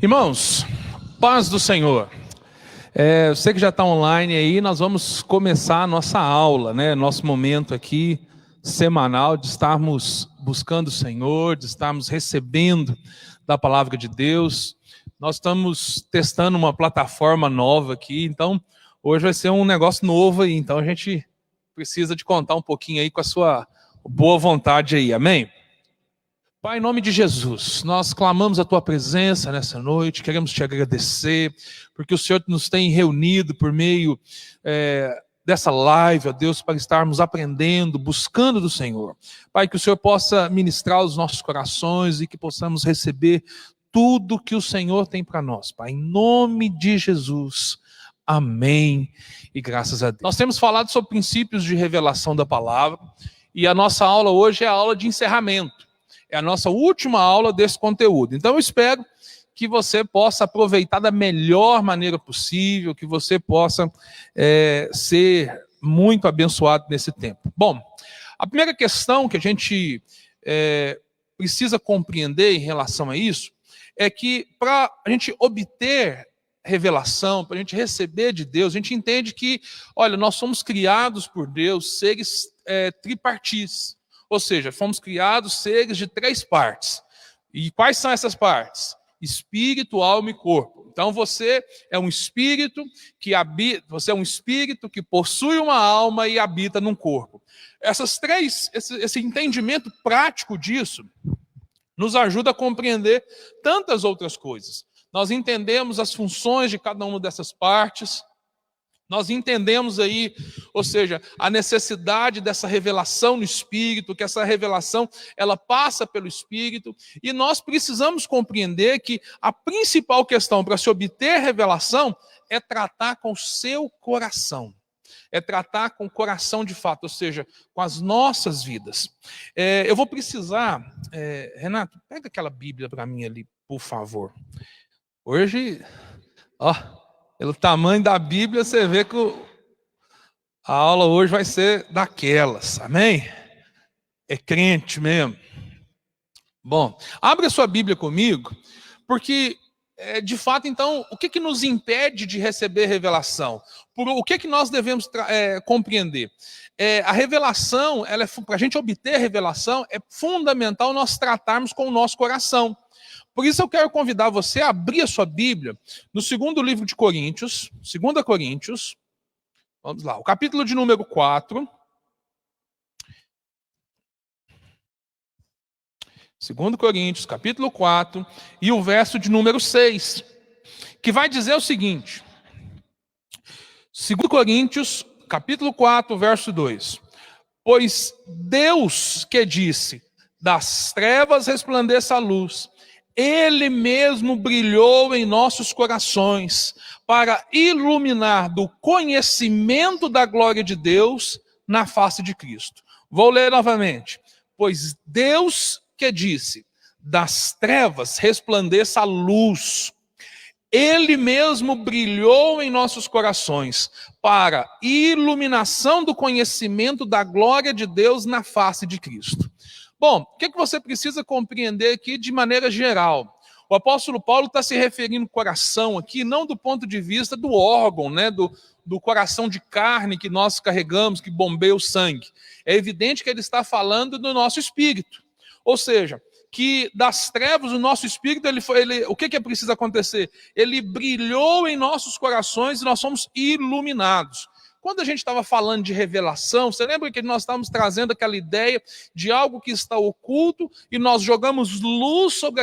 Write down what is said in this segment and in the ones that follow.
Irmãos, paz do Senhor. Você que já está online aí, nós vamos começar a nossa aula, né? Nosso momento aqui semanal de estarmos buscando o Senhor, de estarmos recebendo da palavra de Deus. Nós estamos testando uma plataforma nova aqui, então hoje vai ser um negócio novo aí, então a gente precisa de contar um pouquinho aí com a sua boa vontade aí, amém? Pai, em nome de Jesus, nós clamamos a Tua presença nessa noite, queremos Te agradecer, porque o Senhor nos tem reunido por meio dessa live, ó Deus, para estarmos aprendendo, buscando do Senhor. Pai, que o Senhor possa ministrar os nossos corações e que possamos receber tudo que o Senhor tem para nós, Pai, em nome de Jesus. Amém e graças a Deus. Nós temos falado sobre princípios de revelação da palavra e a nossa aula hoje é a aula de encerramento. É a nossa última aula desse conteúdo. Então eu espero que você possa aproveitar da melhor maneira possível, que você possa ser muito abençoado nesse tempo. Bom, a primeira questão que a gente precisa compreender em relação a isso é que para a gente obter revelação, para a gente receber de Deus, a gente entende que, olha, nós somos criados por Deus, seres tripartis. Ou seja, fomos criados seres de 3 partes. E quais são essas partes? Espírito, alma e corpo. Então você é um espírito que habita, você é um espírito que possui uma alma e habita num corpo. Esse entendimento prático disso nos ajuda a compreender tantas outras coisas. Nós entendemos as funções de cada uma dessas partes. Nós entendemos aí, ou seja, a necessidade dessa revelação no Espírito, que essa revelação, ela passa pelo Espírito, e nós precisamos compreender que a principal questão para se obter revelação é tratar com o seu coração, é tratar com o coração de fato, ou seja, com as nossas vidas. Eu vou precisar, Renato, pega aquela Bíblia para mim ali, por favor. Hoje, pelo tamanho da Bíblia, você vê que a aula hoje vai ser daquelas, amém? É crente mesmo. Bom, abre a sua Bíblia comigo, porque, de fato, então, o que nos impede de receber revelação? O que nós devemos compreender? A revelação, para a gente obter revelação, é fundamental nós tratarmos com o nosso coração. Por isso eu quero convidar você a abrir a sua Bíblia no segundo livro de Coríntios, 2 Coríntios, vamos lá, o capítulo de número 4. 2 Coríntios, capítulo 4, e o verso de número 6, que vai dizer o seguinte, 2 Coríntios, capítulo 4, verso 2. Pois Deus que disse, das trevas resplandeça a luz, Ele mesmo brilhou em nossos corações para iluminar do conhecimento da glória de Deus na face de Cristo. Vou ler novamente. Pois Deus que disse, das trevas resplandeça a luz, Ele mesmo brilhou em nossos corações para iluminação do conhecimento da glória de Deus na face de Cristo. Bom, o que você precisa compreender aqui de maneira geral? O apóstolo Paulo está se referindo ao coração aqui, não do ponto de vista do órgão, né, do coração de carne que nós carregamos, que bombeia o sangue. É evidente que ele está falando do nosso espírito. Ou seja, que das trevas o nosso espírito, o que é preciso acontecer? Ele brilhou em nossos corações e nós somos iluminados. Quando a gente estava falando de revelação, você lembra que nós estávamos trazendo aquela ideia de algo que está oculto e nós jogamos luz sobre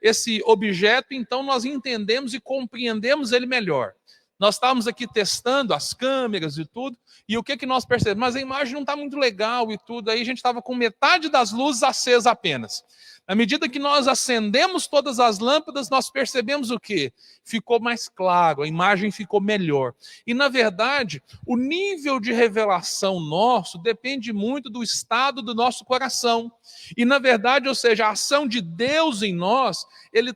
esse objeto, então nós entendemos e compreendemos ele melhor. Nós estávamos aqui testando as câmeras e tudo, e o que nós percebemos? Mas a imagem não está muito legal e tudo, aí a gente estava com metade das luzes acesa apenas. Na medida que nós acendemos todas as lâmpadas, nós percebemos o quê? Ficou mais claro, a imagem ficou melhor. E, na verdade, o nível de revelação nosso depende muito do estado do nosso coração. E, na verdade, ou seja, a ação de Deus em nós,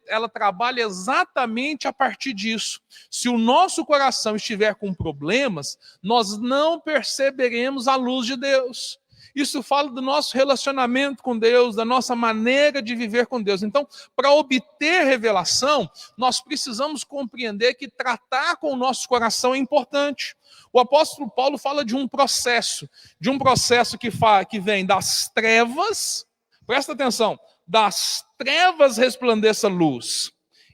ela trabalha exatamente a partir disso. Se o nosso coração estiver com problemas, nós não perceberemos a luz de Deus. Isso fala do nosso relacionamento com Deus, da nossa maneira de viver com Deus. Então, para obter revelação, nós precisamos compreender que tratar com o nosso coração é importante. O apóstolo Paulo fala de um processo que vem das trevas, presta atenção, das trevas resplandeça luz.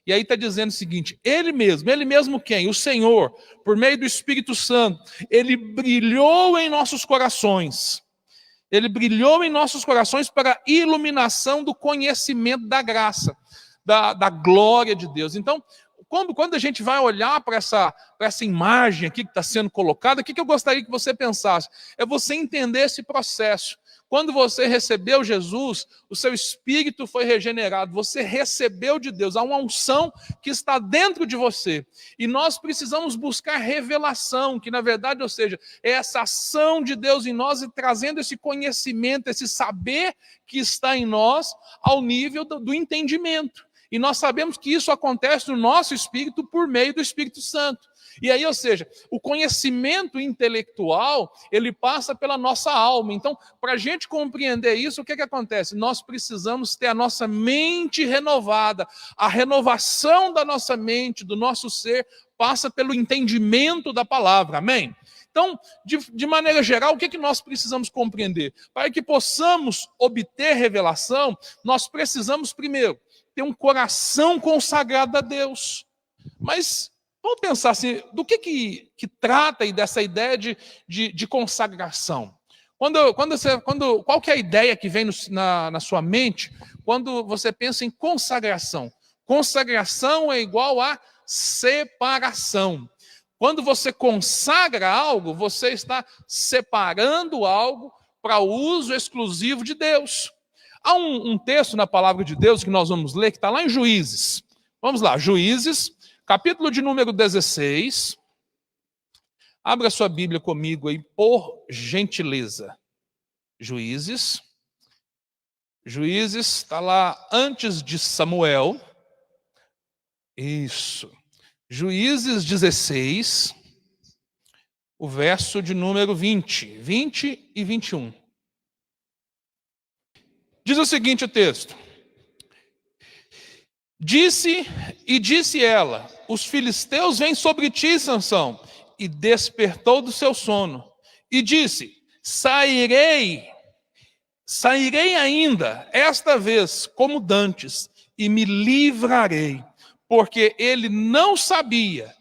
E aí está dizendo o seguinte, ele mesmo quem? O Senhor, por meio do Espírito Santo, ele brilhou em nossos corações. Ele brilhou em nossos corações para a iluminação do conhecimento da graça, da glória de Deus. Então, quando a gente vai olhar para essa imagem aqui que está sendo colocada, o que eu gostaria que você pensasse? É você entender esse processo. Quando você recebeu Jesus, o seu espírito foi regenerado, você recebeu de Deus, há uma unção que está dentro de você. E nós precisamos buscar revelação, que na verdade, ou seja, é essa ação de Deus em nós e trazendo esse conhecimento, esse saber que está em nós ao nível do entendimento. E nós sabemos que isso acontece no nosso espírito por meio do Espírito Santo. E aí, ou seja, o conhecimento intelectual, ele passa pela nossa alma. Então, para a gente compreender isso, o que acontece? Nós precisamos ter a nossa mente renovada. A renovação da nossa mente, do nosso ser, passa pelo entendimento da palavra. Amém? Então, de maneira geral, o que nós precisamos compreender? Para que possamos obter revelação, nós precisamos, primeiro, ter um coração consagrado a Deus. Mas vamos pensar assim, do que trata aí dessa ideia de consagração? Qual que é a ideia que vem na sua mente quando você pensa em consagração? Consagração é igual a separação. Quando você consagra algo, você está separando algo para o uso exclusivo de Deus. Há um texto na palavra de Deus que nós vamos ler, que está lá em Juízes. Vamos lá, Juízes, capítulo de número 16. Abra sua Bíblia comigo aí, por gentileza. Juízes está lá antes de Samuel. Isso. Juízes 16, o verso de número 20 e 21. Diz o seguinte o texto. Disse ela, os filisteus vêm sobre ti, Sansão, e despertou do seu sono. E disse, sairei ainda, esta vez, como dantes, e me livrarei, porque ele não sabia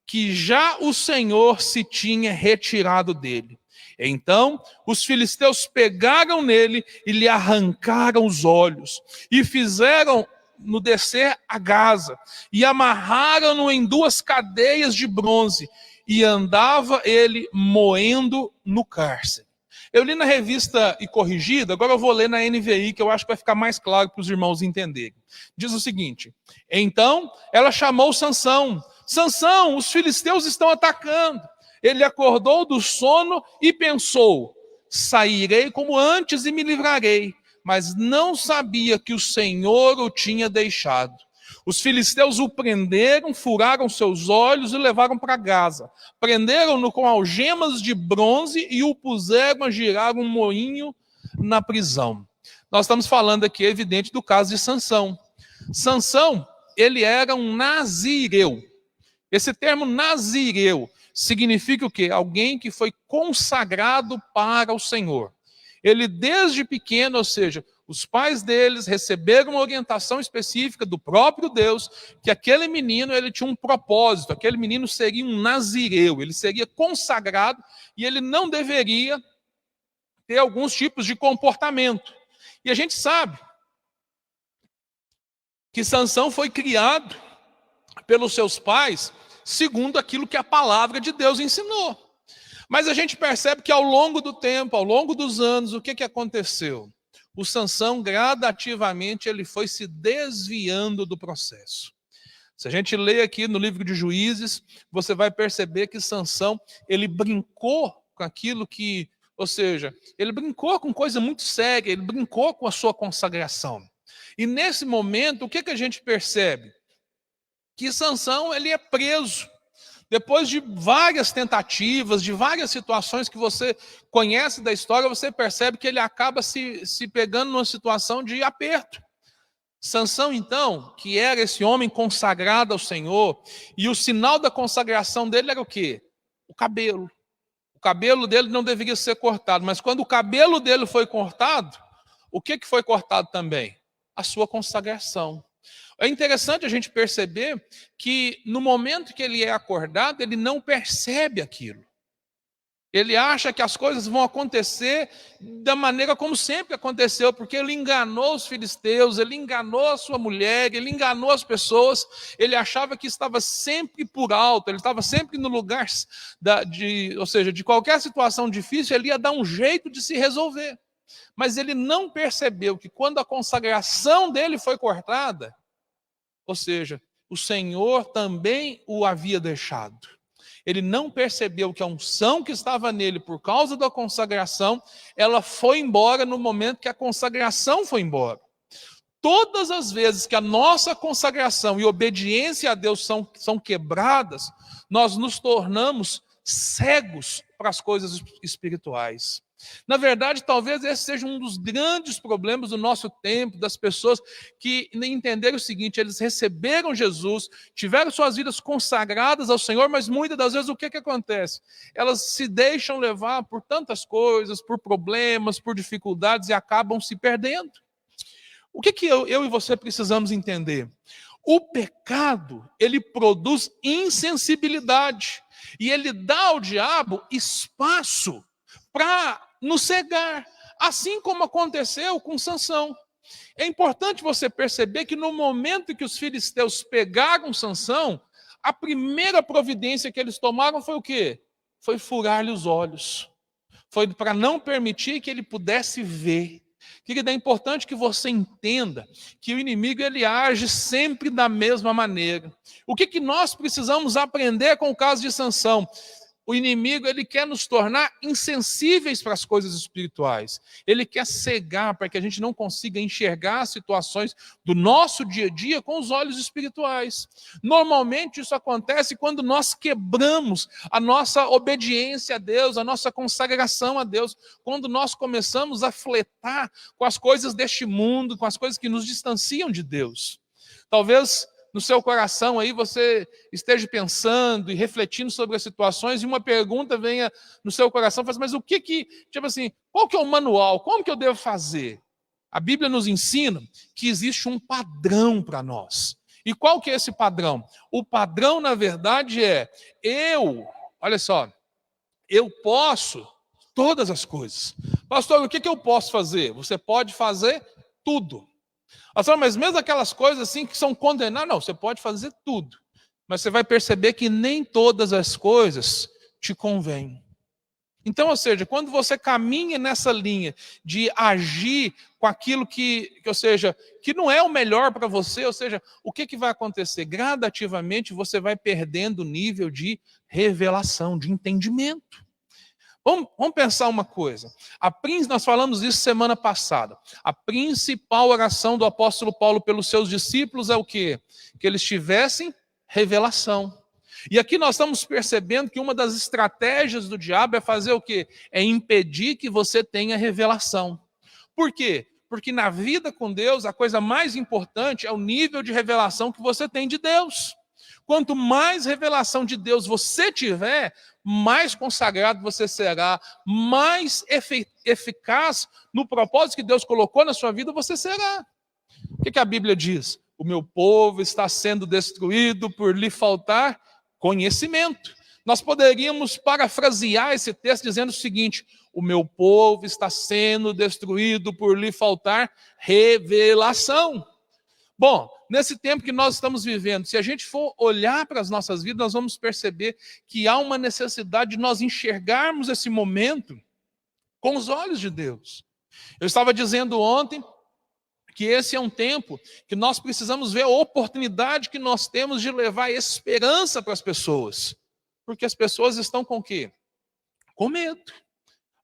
que já o Senhor se tinha retirado dele. Então, os filisteus pegaram nele e lhe arrancaram os olhos, e fizeram-no descer a Gaza, e amarraram-no em 2 cadeias de bronze, e andava ele moendo no cárcere. Eu li na revista e corrigida, agora eu vou ler na NVI, que eu acho que vai ficar mais claro para os irmãos entenderem. Diz o seguinte, então ela chamou Sansão, Sansão, os filisteus estão atacando. Ele acordou do sono e pensou, sairei como antes e me livrarei, mas não sabia que o Senhor o tinha deixado. Os filisteus o prenderam, furaram seus olhos e levaram para Gaza. Prenderam-no com algemas de bronze e o puseram a girar um moinho na prisão. Nós estamos falando aqui, é evidente, do caso de Sansão. Sansão, ele era um nazireu. Esse termo nazireu significa o quê? Alguém que foi consagrado para o Senhor. Ele desde pequeno, ou seja, os pais deles receberam uma orientação específica do próprio Deus, que aquele menino ele tinha um propósito, aquele menino seria um nazireu, ele seria consagrado e ele não deveria ter alguns tipos de comportamento. E a gente sabe que Sansão foi criado pelos seus pais segundo aquilo que a palavra de Deus ensinou. Mas a gente percebe que ao longo do tempo, ao longo dos anos, o que aconteceu? O Sansão, gradativamente, ele foi se desviando do processo. Se a gente lê aqui no livro de Juízes, você vai perceber que Sansão, ele brincou com aquilo que, ou seja, ele brincou com coisa muito séria, ele brincou com a sua consagração. E nesse momento, o que a gente percebe? Que Sansão, ele é preso Depois de várias tentativas, de várias situações que você conhece da história, você percebe que ele acaba se pegando numa situação de aperto. Sansão, então, que era esse homem consagrado ao Senhor, e o sinal da consagração dele era o quê? O cabelo. O cabelo dele não deveria ser cortado, mas quando o cabelo dele foi cortado, o que foi cortado também? A sua consagração. É interessante a gente perceber que no momento que ele é acordado, ele não percebe aquilo. Ele acha que as coisas vão acontecer da maneira como sempre aconteceu, porque ele enganou os filisteus, ele enganou a sua mulher, ele enganou as pessoas, ele achava que estava sempre por alto, ele estava sempre no lugar, ou seja, de qualquer situação difícil, ele ia dar um jeito de se resolver. Mas ele não percebeu que quando a consagração dele foi cortada, ou seja, o Senhor também o havia deixado. Ele não percebeu que a unção que estava nele por causa da consagração, ela foi embora no momento que a consagração foi embora. Todas as vezes que a nossa consagração e obediência a Deus são quebradas, nós nos tornamos cegos para as coisas espirituais. Na verdade, talvez esse seja um dos grandes problemas do nosso tempo, das pessoas que entenderam o seguinte: eles receberam Jesus, tiveram suas vidas consagradas ao Senhor, mas muitas das vezes o que acontece? Elas se deixam levar por tantas coisas, por problemas, por dificuldades e acabam se perdendo. O que eu e você precisamos entender? O pecado, ele produz insensibilidade e ele dá ao diabo espaço para nos cegar, assim como aconteceu com Sansão. É importante você perceber que no momento que os filisteus pegaram Sansão, a primeira providência que eles tomaram foi o quê? Foi furar-lhe os olhos. Foi para não permitir que ele pudesse ver. Querido, é importante que você entenda que o inimigo ele age sempre da mesma maneira. O que nós precisamos aprender com o caso de Sansão? O inimigo ele quer nos tornar insensíveis para as coisas espirituais. Ele quer cegar para que a gente não consiga enxergar situações do nosso dia a dia com os olhos espirituais. Normalmente isso acontece quando nós quebramos a nossa obediência a Deus, a nossa consagração a Deus, quando nós começamos a fletar com as coisas deste mundo, com as coisas que nos distanciam de Deus. Talvez no seu coração aí você esteja pensando e refletindo sobre as situações e uma pergunta venha no seu coração, mas o tipo assim, qual que é o manual? Como que eu devo fazer? A Bíblia nos ensina que existe um padrão para nós. E qual que é esse padrão? O padrão, na verdade, olha só, eu posso todas as coisas. Pastor, o que eu posso fazer? Você pode fazer tudo. Mas mesmo aquelas coisas assim que são condenadas, não, você pode fazer tudo. Mas você vai perceber que nem todas as coisas te convêm. Então, ou seja, quando você caminha nessa linha de agir com aquilo que não é o melhor para você, ou seja, o que vai acontecer? Gradativamente você vai perdendo o nível de revelação, de entendimento. Vamos pensar uma coisa. Nós falamos isso semana passada. A principal oração do apóstolo Paulo pelos seus discípulos é o quê? Que eles tivessem revelação. E aqui nós estamos percebendo que uma das estratégias do diabo é fazer o quê? É impedir que você tenha revelação. Por quê? Porque na vida com Deus, a coisa mais importante é o nível de revelação que você tem de Deus. Quanto mais revelação de Deus você tiver, mais consagrado você será, mais eficaz no propósito que Deus colocou na sua vida você será. O que a Bíblia diz? O meu povo está sendo destruído por lhe faltar conhecimento. Nós poderíamos parafrasear esse texto dizendo o seguinte: o meu povo está sendo destruído por lhe faltar revelação. Bom, nesse tempo que nós estamos vivendo, se a gente for olhar para as nossas vidas, nós vamos perceber que há uma necessidade de nós enxergarmos esse momento com os olhos de Deus. Eu estava dizendo ontem que esse é um tempo que nós precisamos ver a oportunidade que nós temos de levar esperança para as pessoas. Porque as pessoas estão com o quê? Com medo.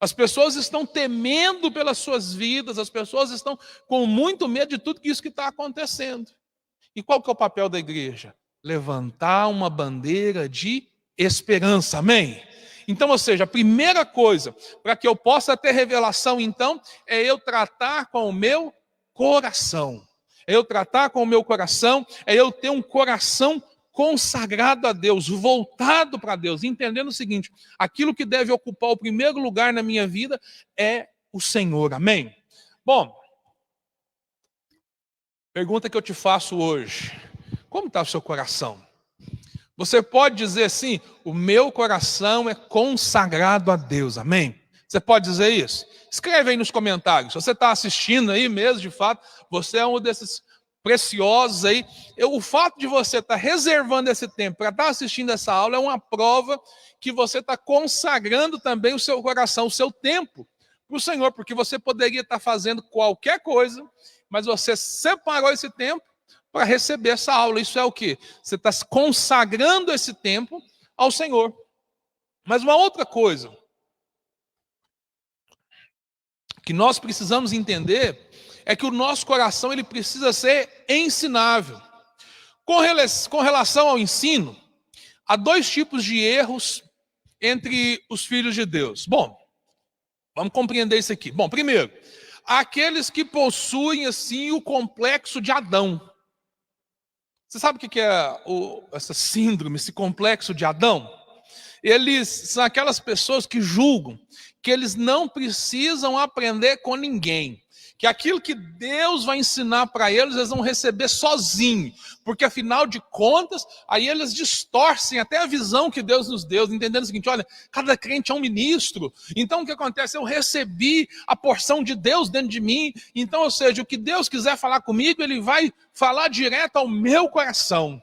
As pessoas estão temendo pelas suas vidas, as pessoas estão com muito medo de tudo isso que está acontecendo. E qual que é o papel da igreja? Levantar uma bandeira de esperança, amém? Então, ou seja, a primeira coisa, para que eu possa ter revelação, então, é eu tratar com o meu coração. É eu tratar com o meu coração, é eu ter um coração consagrado a Deus, voltado para Deus, entendendo o seguinte: aquilo que deve ocupar o primeiro lugar na minha vida é o Senhor, amém? Bom, pergunta que eu te faço hoje: como está o seu coração? Você pode dizer assim: o meu coração é consagrado a Deus, amém? Você pode dizer isso? Escreve aí nos comentários. Se você está assistindo aí mesmo, de fato, você é um desses preciosos aí. O fato de você estar reservando esse tempo para estar assistindo essa aula é uma prova que você está consagrando também o seu coração, o seu tempo para o Senhor, porque você poderia estar fazendo qualquer coisa, mas você separou esse tempo para receber essa aula. Isso é o quê? Você está consagrando esse tempo ao Senhor. Mas uma outra coisa que nós precisamos entender é que o nosso coração ele precisa ser ensinável. Com relação ao ensino, há dois tipos de erros entre os filhos de Deus. Bom, vamos compreender isso aqui. Bom, primeiro, há aqueles que possuem assim o complexo de Adão. Você sabe o que é essa síndrome, esse complexo de Adão? Eles são aquelas pessoas que julgam que eles não precisam aprender com ninguém, que aquilo que Deus vai ensinar para eles, eles vão receber sozinhos, porque afinal de contas, aí eles distorcem até a visão que Deus nos deu, entendendo o seguinte: olha, cada crente é um ministro, então o que acontece? Eu recebi a porção de Deus dentro de mim, então, ou seja, o que Deus quiser falar comigo, Ele vai falar direto ao meu coração.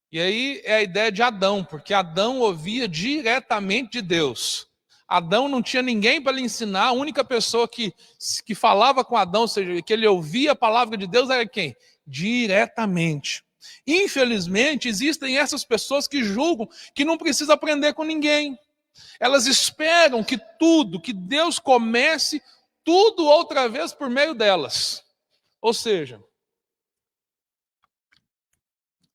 E aí é a ideia de Adão, porque Adão ouvia diretamente de Deus. Adão não tinha ninguém para lhe ensinar, a única pessoa que falava com Adão, ou seja, que ele ouvia a palavra de Deus, era quem? Diretamente. Infelizmente, existem essas pessoas que julgam que não precisa aprender com ninguém. Elas esperam que tudo, que Deus comece tudo outra vez por meio delas. Ou seja,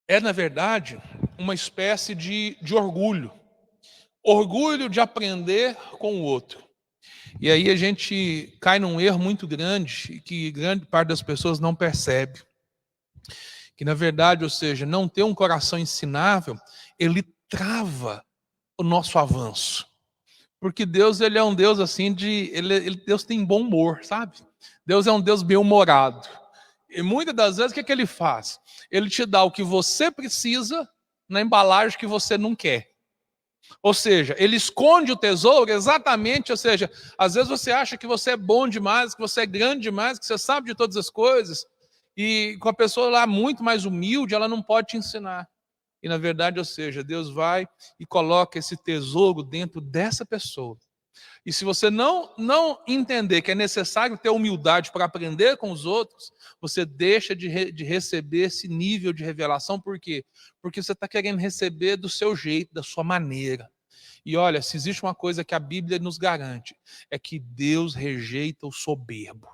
é, na verdade, uma espécie de orgulho. Orgulho de aprender com o outro. E aí a gente cai num erro muito grande, que grande parte das pessoas não percebe. Que, na verdade, ou seja, não ter um coração ensinável, ele trava o nosso avanço. Porque Deus, ele é um Deus assim Deus tem bom humor, sabe? Deus é um Deus bem-humorado. E muitas das vezes, o que ele faz? Ele te dá o que você precisa na embalagem que você não quer. Ou seja, ele esconde o tesouro exatamente, ou seja, às vezes você acha que você é bom demais, que você é grande demais, que você sabe de todas as coisas, e com a pessoa lá muito mais humilde, ela não pode te ensinar. E na verdade, ou seja, Deus vai e coloca esse tesouro dentro dessa pessoa. E se você não entender que é necessário ter humildade para aprender com os outros, você deixa de receber esse nível de revelação. Por quê? Porque você está querendo receber do seu jeito, da sua maneira. E olha, se existe uma coisa que a Bíblia nos garante, é que Deus rejeita o soberbo.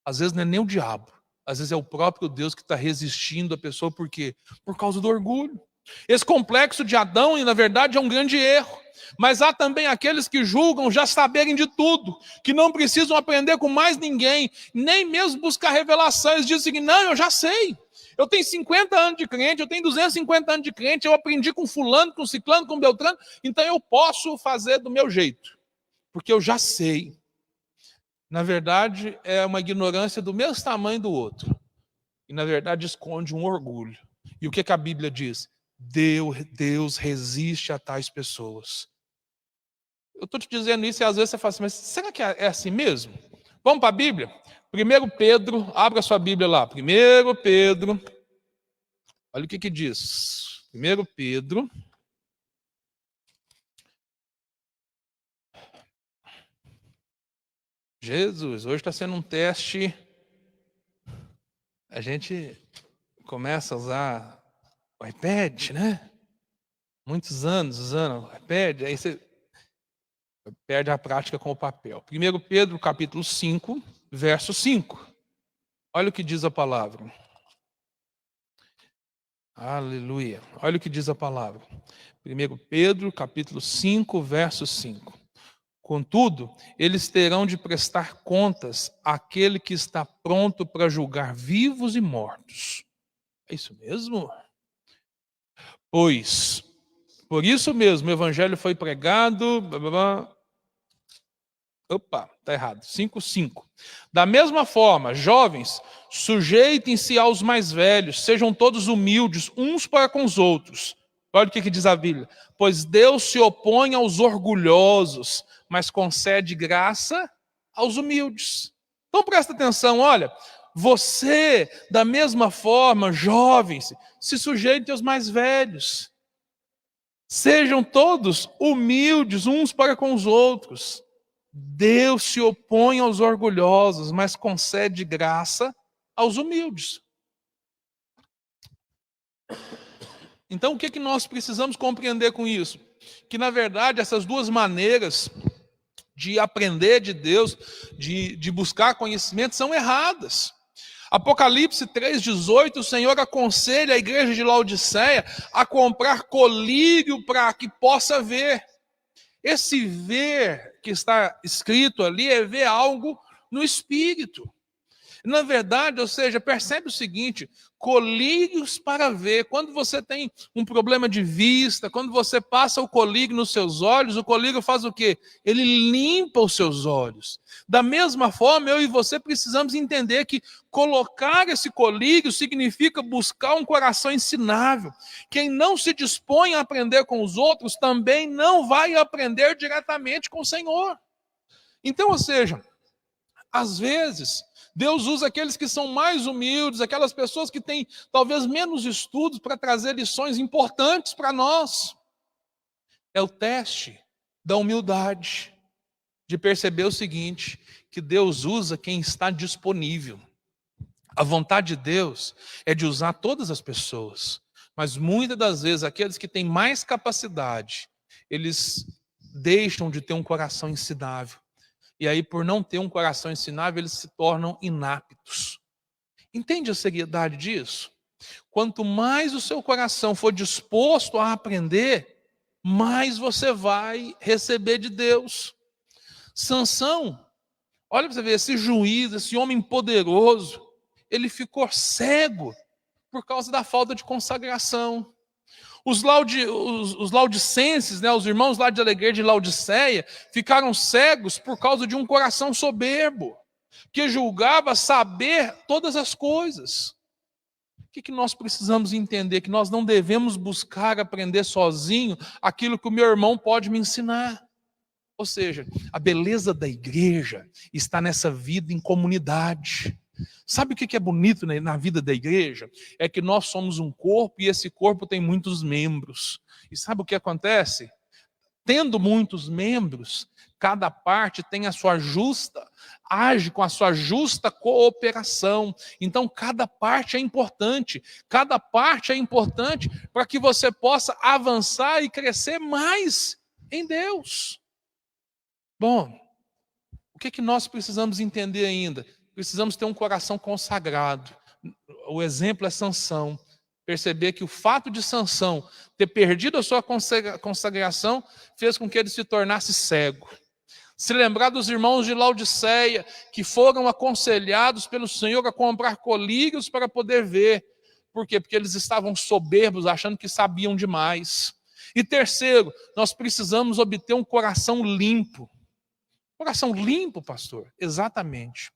Às vezes não é nem o diabo, às vezes é o próprio Deus que está resistindo à pessoa. Por quê? Por causa do orgulho. Esse complexo de Adão, na verdade, é um grande erro. Mas há também aqueles que julgam já saberem de tudo, que não precisam aprender com mais ninguém, nem mesmo buscar revelações. Dizem que não, eu já sei. Eu tenho 50 anos de crente, eu tenho 250 anos de crente, eu aprendi com fulano, com ciclano, com beltrano, então eu posso fazer do meu jeito, porque eu já sei. Na verdade, é uma ignorância do mesmo tamanho do outro. E na verdade esconde um orgulho. E o que a Bíblia diz? Deus resiste a tais pessoas. Eu estou te dizendo isso e às vezes você fala assim, mas será que é assim mesmo? Vamos para a Bíblia? 1 Pedro, abra sua Bíblia lá. 1 Pedro, olha o que diz. 1 Pedro. Jesus, hoje está sendo um teste. A gente começa a usar o iPad, né? Muitos anos usando o iPad, aí você perde a prática com o papel. 1 Pedro, capítulo 5, verso 5. Olha o que diz a palavra. Aleluia. Olha o que diz a palavra. 1 Pedro, capítulo 5, verso 5. Contudo, eles terão de prestar contas àquele que está pronto para julgar vivos e mortos. É isso mesmo? Pois, por isso mesmo, o evangelho foi pregado... Opa, está errado. 5:5. Da mesma forma, jovens, sujeitem-se aos mais velhos, sejam todos humildes uns para com os outros. Olha o que diz a Bíblia. Pois Deus se opõe aos orgulhosos, mas concede graça aos humildes. Então presta atenção, olha. Você, da mesma forma, jovens, se sujeitem aos mais velhos. Sejam todos humildes uns para com os outros. Deus se opõe aos orgulhosos, mas concede graça aos humildes. Então, o que nós precisamos compreender com isso? Que, na verdade, essas duas maneiras de aprender de Deus, de buscar conhecimento, são erradas. Apocalipse 3,18, o Senhor aconselha a igreja de Laodiceia a comprar colírio para que possa ver. Esse ver que está escrito ali é ver algo no espírito. Na verdade, ou seja, percebe o seguinte, colírios para ver. Quando você tem um problema de vista, quando você passa o colírio nos seus olhos, o colírio faz o quê? Ele limpa os seus olhos. Da mesma forma, eu e você precisamos entender que colocar esse colírio significa buscar um coração ensinável. Quem não se dispõe a aprender com os outros, também não vai aprender diretamente com o Senhor. Então, ou seja, às vezes, Deus usa aqueles que são mais humildes, aquelas pessoas que têm talvez menos estudos para trazer lições importantes para nós. É o teste da humildade, de perceber o seguinte, que Deus usa quem está disponível. A vontade de Deus é de usar todas as pessoas, mas muitas das vezes aqueles que têm mais capacidade, eles deixam de ter um coração ensinável. E aí, por não ter um coração ensinável, eles se tornam inaptos. Entende a seriedade disso? Quanto mais o seu coração for disposto a aprender, mais você vai receber de Deus. Sansão, olha para você ver, esse juiz, esse homem poderoso, ele ficou cego por causa da falta de consagração. Os laudicenses, né, os irmãos lá da igreja de Laodiceia, ficaram cegos por causa de um coração soberbo, que julgava saber todas as coisas. O que nós precisamos entender? Que nós não devemos buscar aprender sozinho aquilo que o meu irmão pode me ensinar. Ou seja, a beleza da igreja está nessa vida em comunidade. Sabe o que é bonito na vida da igreja? É que nós somos um corpo e esse corpo tem muitos membros. E sabe o que acontece? Tendo muitos membros, cada parte tem a sua justa, age com a sua justa cooperação. Então, cada parte é importante. Cada parte é importante para que você possa avançar e crescer mais em Deus. Bom, o que nós precisamos entender ainda? Precisamos ter um coração consagrado. O exemplo é Sansão. Perceber que o fato de Sansão ter perdido a sua consagração fez com que ele se tornasse cego. Se lembrar dos irmãos de Laodiceia, que foram aconselhados pelo Senhor a comprar colírios para poder ver. Por quê? Porque eles estavam soberbos, achando que sabiam demais. E terceiro, nós precisamos obter um coração limpo. Coração limpo, pastor? Exatamente.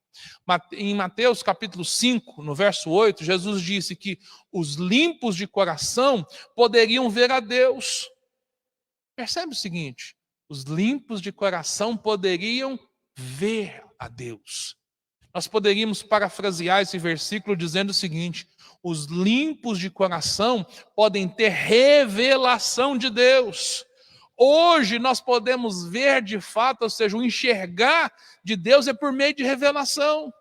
Em Mateus capítulo 5, no verso 8, Jesus disse que os limpos de coração poderiam ver a Deus. Percebe o seguinte? Os limpos de coração poderiam ver a Deus. Nós poderíamos parafrasear esse versículo dizendo o seguinte: os limpos de coração podem ter revelação de Deus. Hoje nós podemos ver de fato, ou seja, o enxergar de Deus é por meio de revelação.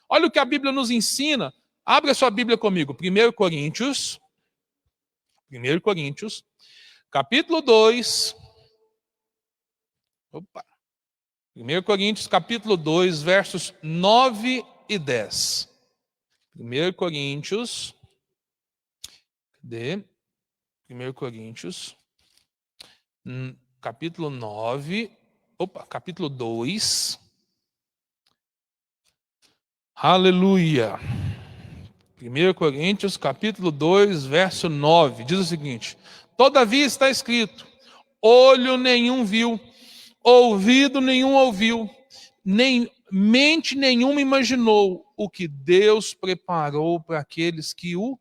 Olha o que a Bíblia nos ensina. Abra sua Bíblia comigo. 1 Coríntios, capítulo 2. 1 Coríntios, capítulo 2, versos 9 e 10. 1 Coríntios, de 1 Coríntios, capítulo 9, capítulo 2. Aleluia. 1 Coríntios, capítulo 2, verso 9, diz o seguinte: todavia está escrito, olho nenhum viu, ouvido nenhum ouviu, nem mente nenhuma imaginou o que Deus preparou para aqueles que o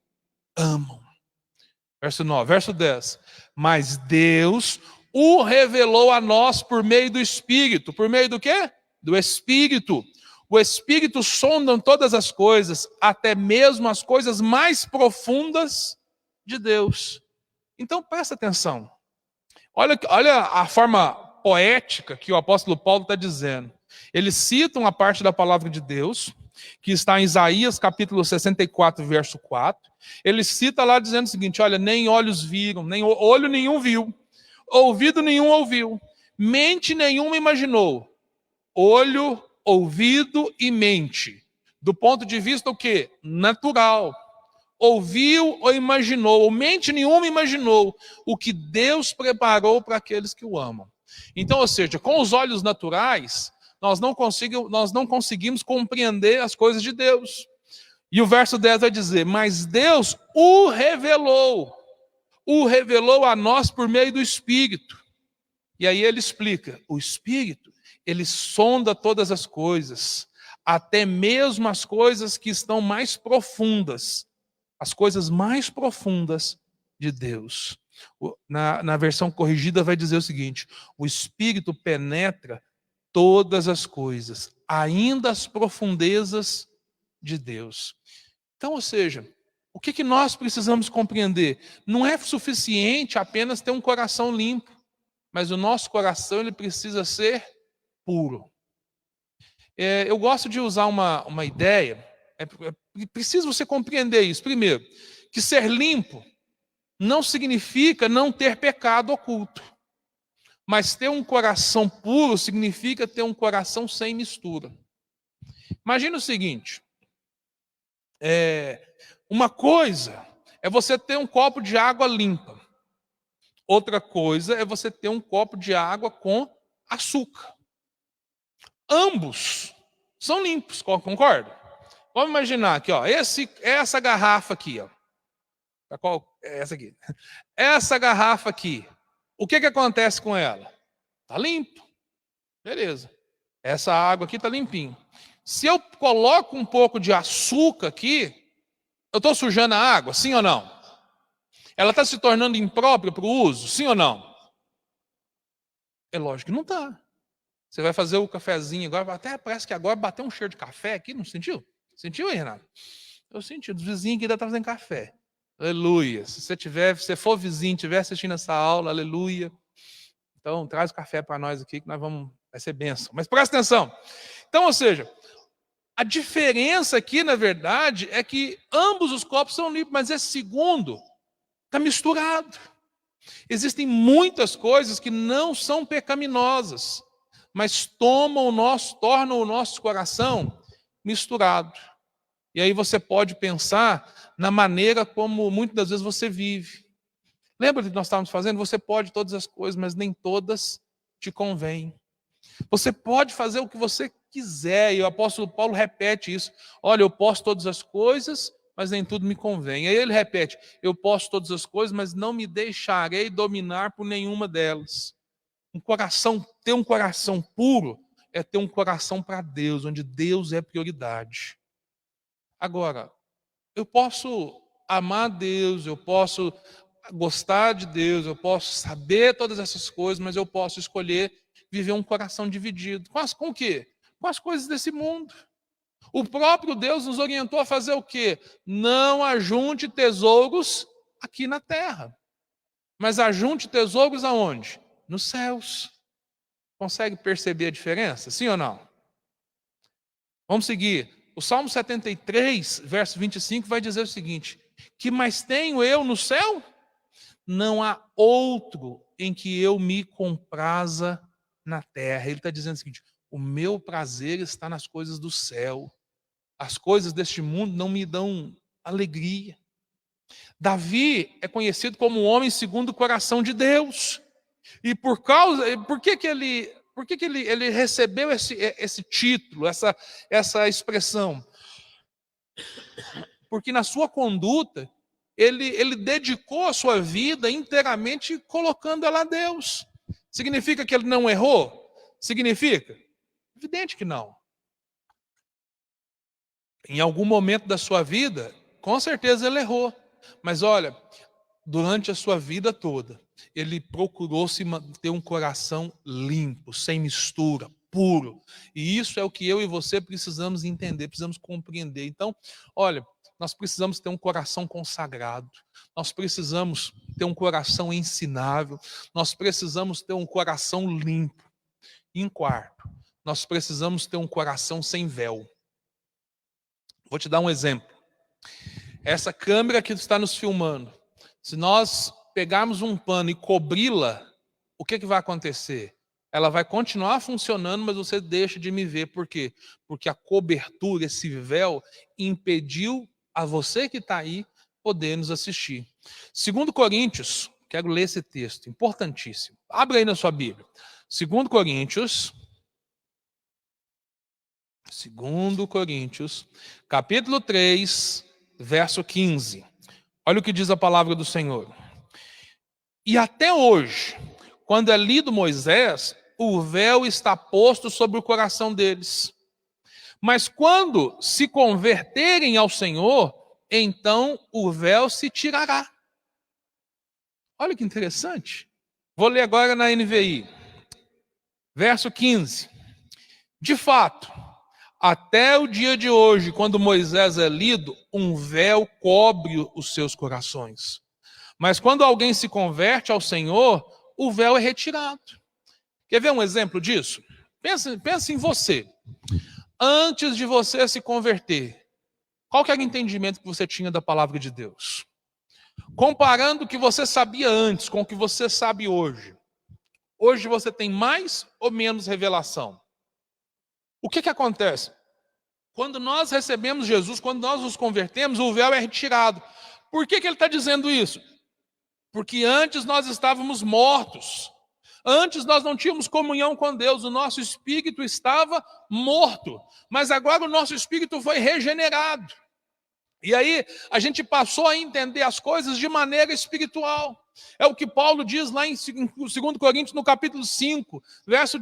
amam. Verso 9, verso 10. Mas Deus o revelou a nós por meio do Espírito. Por meio do quê? Do Espírito. O Espírito sonda todas as coisas, até mesmo as coisas mais profundas de Deus. Então presta atenção. Olha a forma poética que o apóstolo Paulo está dizendo. Eles citam a parte da palavra de Deus, que está em Isaías capítulo 64, verso 4. Ele cita lá dizendo o seguinte: olha, nem olhos viram, nem olho nenhum viu, ouvido nenhum ouviu, mente nenhuma imaginou. Olho, ouvido e mente. Do ponto de vista o quê? Natural. Ouviu ou imaginou, ou mente nenhuma imaginou o que Deus preparou para aqueles que o amam. Então, ou seja, com os olhos naturais, nós não conseguimos compreender as coisas de Deus. E o verso 10 vai dizer: mas Deus o revelou a nós por meio do Espírito. E aí ele explica: o Espírito, ele sonda todas as coisas, até mesmo as coisas que estão mais profundas, as coisas mais profundas de Deus. Na versão corrigida vai dizer o seguinte: o Espírito penetra todas as coisas, ainda as profundezas de Deus. Então, ou seja, o que nós precisamos compreender? Não é suficiente apenas ter um coração limpo, mas o nosso coração ele precisa ser puro. Eu gosto de usar uma ideia, preciso você compreender isso. Primeiro, que ser limpo não significa não ter pecado oculto. Mas ter um coração puro significa ter um coração sem mistura. Imagina o seguinte: uma coisa é você ter um copo de água limpa. Outra coisa é você ter um copo de água com açúcar. Ambos são limpos, concorda? Vamos imaginar aqui, ó, essa garrafa aqui, ó. Qual é essa aqui? Essa garrafa aqui, o que acontece com ela? Está limpo. Beleza. Essa água aqui está limpinha. Se eu coloco um pouco de açúcar aqui, eu estou sujando a água, sim ou não? Ela está se tornando imprópria para o uso, sim ou não? É lógico que não está. Você vai fazer o cafezinho agora, até parece que agora bateu um cheiro de café aqui, não sentiu? Sentiu aí, Renato? Eu senti, os vizinhos aqui ainda estão fazendo café. Aleluia. Se você for vizinho, estiver assistindo essa aula, aleluia. Então, traz o café para nós aqui, que vai ser bênção. Mas presta atenção. Então, ou seja, a diferença aqui, na verdade, é que ambos os copos são limpos, mas esse segundo está misturado. Existem muitas coisas que não são pecaminosas, mas tornam o nosso coração misturado. E aí você pode pensar na maneira como muitas das vezes você vive. Lembra do que nós estávamos fazendo? Você pode todas as coisas, mas nem todas te convêm. Você pode fazer o que você quiser, e o apóstolo Paulo repete isso. Olha, eu posso todas as coisas, mas nem tudo me convém. E aí ele repete: eu posso todas as coisas, mas não me deixarei dominar por nenhuma delas. Ter um coração puro é ter um coração para Deus, onde Deus é prioridade. Agora, eu posso amar Deus, eu posso gostar de Deus, eu posso saber todas essas coisas, mas eu posso escolher viver um coração dividido. Com o quê? Com as coisas desse mundo. O próprio Deus nos orientou a fazer o quê? Não ajunte tesouros aqui na terra, mas ajunte tesouros aonde? Nos céus. Consegue perceber a diferença? Sim ou não? Vamos seguir. O Salmo 73, verso 25, vai dizer o seguinte: que mais tenho eu no céu? Não há outro em que eu me compraza na terra. Ele está dizendo o seguinte: o meu prazer está nas coisas do céu. As coisas deste mundo não me dão alegria. Davi é conhecido como um homem segundo o coração de Deus. E por que ele recebeu esse título, essa expressão? Porque na sua conduta, ele dedicou a sua vida inteiramente colocando ela a Deus. Significa que ele não errou? Significa? Evidente que não. Em algum momento da sua vida, com certeza ele errou. Mas olha, durante a sua vida toda, ele procurou se manter um coração limpo, sem mistura, puro. E isso é o que eu e você precisamos entender, precisamos compreender. Então, olha, nós precisamos ter um coração consagrado, nós precisamos ter um coração ensinável, nós precisamos ter um coração limpo. E em quarto, nós precisamos ter um coração sem véu. Vou te dar um exemplo. Essa câmera que está nos filmando, se nós pegarmos um pano e cobri-la, o que vai acontecer? Ela vai continuar funcionando, mas você deixa de me ver. Por quê? Porque a cobertura, esse véu, impediu a você que está aí poder nos assistir. 2 Coríntios, quero ler esse texto, importantíssimo. Abre aí na sua Bíblia. 2 Coríntios, capítulo 3, verso 15. Olha o que diz a palavra do Senhor. E até hoje, quando é lido Moisés, o véu está posto sobre o coração deles. Mas quando se converterem ao Senhor, então o véu se tirará. Olha que interessante. Vou ler agora na NVI. Verso 15. De fato, até o dia de hoje, quando Moisés é lido, um véu cobre os seus corações. Mas quando alguém se converte ao Senhor, o véu é retirado. Quer ver um exemplo disso? Pensa em você. Antes de você se converter, qual que era o entendimento que você tinha da palavra de Deus? Comparando o que você sabia antes com o que você sabe hoje. Hoje você tem mais ou menos revelação? O que acontece? Quando nós recebemos Jesus, quando nós nos convertemos, o véu é retirado. Por que ele está dizendo isso? Porque antes nós estávamos mortos. Antes nós não tínhamos comunhão com Deus. O nosso espírito estava morto. Mas agora o nosso espírito foi regenerado. E aí a gente passou a entender as coisas de maneira espiritual. É o que Paulo diz lá em 2 Coríntios, no capítulo 5, verso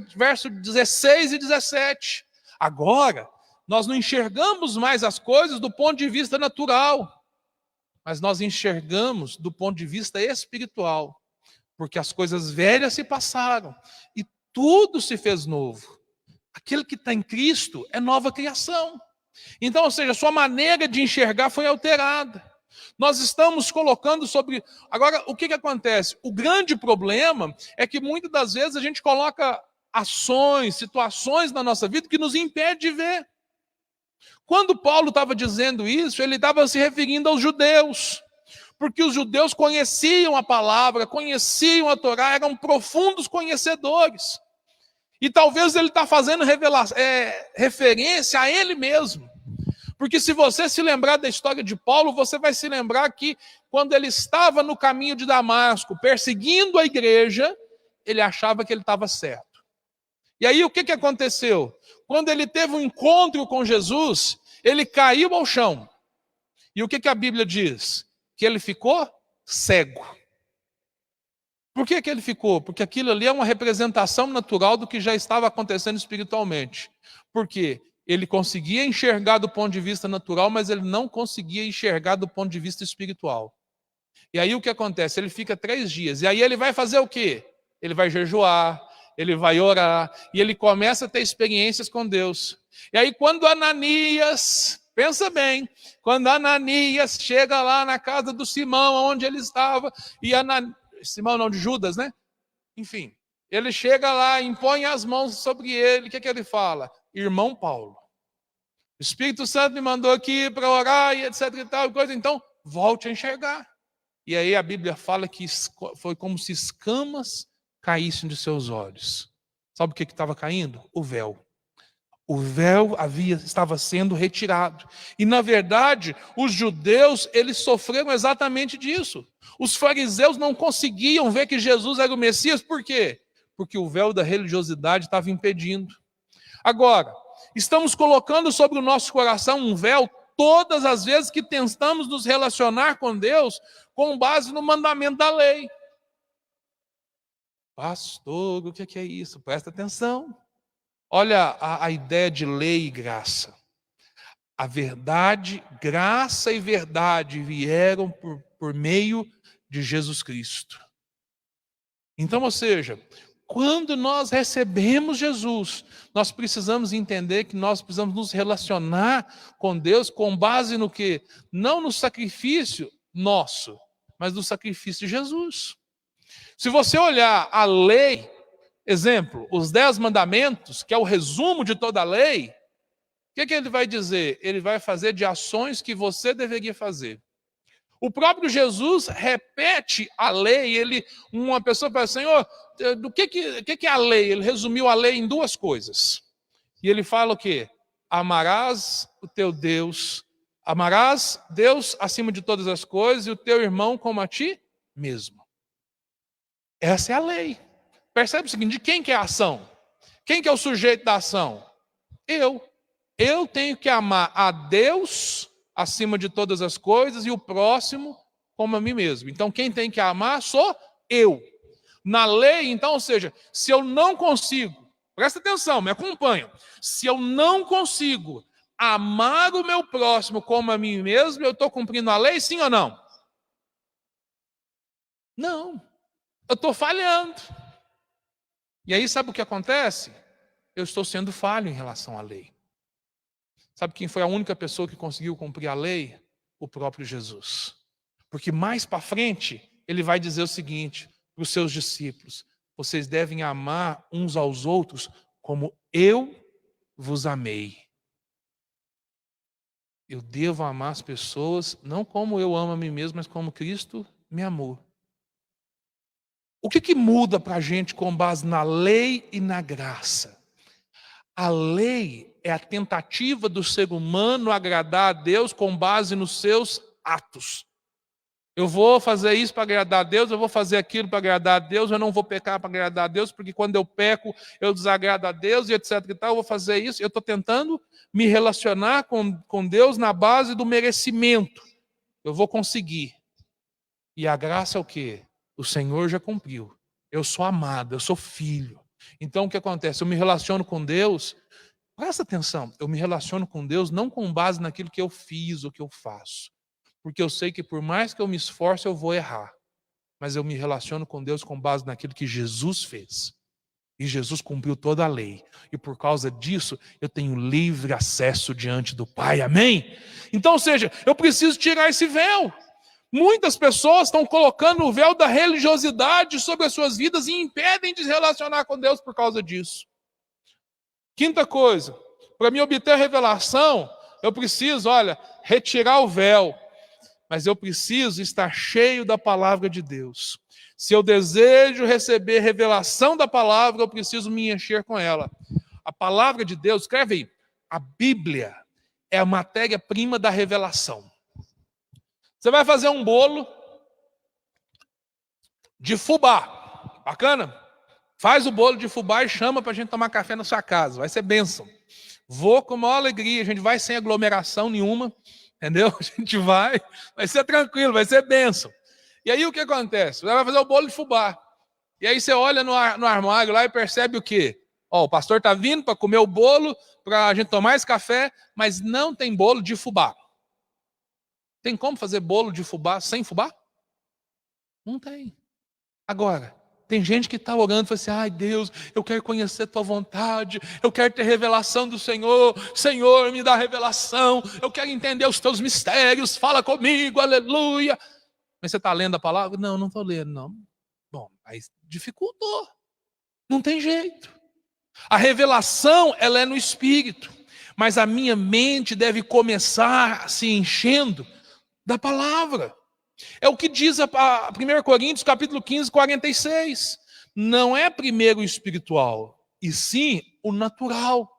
16 e 17. Agora, nós não enxergamos mais as coisas do ponto de vista natural, mas nós enxergamos do ponto de vista espiritual, porque as coisas velhas se passaram e tudo se fez novo. Aquele que está em Cristo é nova criação. Então, ou seja, a sua maneira de enxergar foi alterada. Nós estamos colocando sobre... Agora, o que acontece? O grande problema é que muitas das vezes a gente coloca ações, situações na nossa vida que nos impede de ver. Quando Paulo estava dizendo isso, ele estava se referindo aos judeus, porque os judeus conheciam a palavra, conheciam a Torá, eram profundos conhecedores. E talvez ele está fazendo referência a ele mesmo. Porque se você se lembrar da história de Paulo, você vai se lembrar que quando ele estava no caminho de Damasco, perseguindo a igreja, ele achava que ele estava certo. E aí o que aconteceu? Quando ele teve um encontro com Jesus, ele caiu ao chão. E o que a Bíblia diz? Que ele ficou cego. Por que ele ficou? Porque aquilo ali é uma representação natural do que já estava acontecendo espiritualmente. Por quê? Ele conseguia enxergar do ponto de vista natural, mas ele não conseguia enxergar do ponto de vista espiritual. E aí o que acontece? Ele fica 3 dias. E aí ele vai fazer o quê? Ele vai jejuar, ele vai orar, e ele começa a ter experiências com Deus. E aí quando Ananias, pensa bem, quando Ananias chega lá na casa do Simão, onde ele estava, e Simão não, de Judas, né? Enfim, ele chega lá, impõe as mãos sobre ele, o que ele fala? Irmão Paulo, o Espírito Santo me mandou aqui para orar e etc e tal, coisa, então volte a enxergar. E aí a Bíblia fala que foi como se escamas caíssem de seus olhos. Sabe o que estava caindo? O véu. O véu estava sendo retirado. E, na verdade, os judeus, eles sofreram exatamente disso. Os fariseus não conseguiam ver que Jesus era o Messias. Por quê? Porque o véu da religiosidade estava impedindo. Agora, estamos colocando sobre o nosso coração um véu todas as vezes que tentamos nos relacionar com Deus com base no mandamento da lei. Pastor, o que é isso? Presta atenção. Olha a ideia de lei e graça. A verdade, graça e verdade vieram por meio de Jesus Cristo. Então, ou seja, quando nós recebemos Jesus, nós precisamos entender que nós precisamos nos relacionar com Deus com base no quê? Não no sacrifício nosso, mas no sacrifício de Jesus. Se você olhar a lei, exemplo, os 10 mandamentos, que é o resumo de toda a lei, o que ele vai dizer? Ele vai fazer de ações que você deveria fazer. O próprio Jesus repete a lei. Uma pessoa fala, Senhor, do que é a lei? Ele resumiu a lei em 2 coisas. E ele fala o quê? Amarás o teu Deus, amarás Deus acima de todas as coisas e o teu irmão como a ti mesmo. Essa é a lei. Percebe o seguinte, de quem que é a ação? Quem que é o sujeito da ação? Eu tenho que amar a Deus acima de todas as coisas e o próximo como a mim mesmo. Então quem tem que amar sou eu. Na lei, então, ou seja, se eu não consigo, presta atenção, me acompanha. Se eu não consigo amar o meu próximo como a mim mesmo, eu estou cumprindo a lei, sim ou não? Não. Eu estou falhando. E aí sabe o que acontece? Eu estou sendo falho em relação à lei. Sabe quem foi a única pessoa que conseguiu cumprir a lei? O próprio Jesus. Porque mais para frente, ele vai dizer o seguinte para os seus discípulos: vocês devem amar uns aos outros como eu vos amei. Eu devo amar as pessoas não como eu amo a mim mesmo, mas como Cristo me amou. O que muda para a gente com base na lei e na graça? A lei é a tentativa do ser humano agradar a Deus com base nos seus atos. Eu vou fazer isso para agradar a Deus, eu vou fazer aquilo para agradar a Deus, eu não vou pecar para agradar a Deus, porque quando eu peco, eu desagrado a Deus e etc e tal, eu vou fazer isso. Eu estou tentando me relacionar com Deus na base do merecimento. Eu vou conseguir. E a graça é o quê? O Senhor já cumpriu. Eu sou amado, eu sou filho. Então o que acontece? Eu me relaciono com Deus, presta atenção, eu me relaciono com Deus não com base naquilo que eu fiz ou que eu faço. Porque eu sei que por mais que eu me esforce, eu vou errar. Mas eu me relaciono com Deus com base naquilo que Jesus fez. E Jesus cumpriu toda a lei. E por causa disso, eu tenho livre acesso diante do Pai. Amém? Então, ou seja, eu preciso tirar esse véu. Muitas pessoas estão colocando o véu da religiosidade sobre as suas vidas e impedem de se relacionar com Deus por causa disso. Quinta coisa, para me obter a revelação, eu preciso, retirar o véu. Mas eu preciso estar cheio da palavra de Deus. Se eu desejo receber revelação da palavra, eu preciso me encher com ela. A palavra de Deus, escreve aí, a Bíblia é a matéria-prima da revelação. Você vai fazer um bolo de fubá, bacana? Faz o bolo de fubá e chama para a gente tomar café na sua casa, vai ser bênção. Vou com maior alegria, a gente vai sem aglomeração nenhuma, entendeu? A gente vai ser tranquilo, vai ser bênção. E aí o que acontece? Você vai fazer o bolo de fubá. E aí você olha no armário lá e percebe o quê? O pastor está vindo para comer o bolo, para a gente tomar esse café, mas não tem bolo de fubá. Tem como fazer bolo de fubá sem fubá? Não tem. Agora, tem gente que está orando e fala assim, ai Deus, eu quero conhecer a tua vontade, eu quero ter revelação do Senhor, Senhor, me dá revelação, eu quero entender os teus mistérios, fala comigo, aleluia. Mas você está lendo a palavra? Não, não estou lendo, não. Bom, aí dificultou. Não tem jeito. A revelação, ela é no Espírito, mas a minha mente deve começar se enchendo da palavra. É o que diz a 1 Coríntios, capítulo 15, 46. Não é primeiro o espiritual, e sim o natural.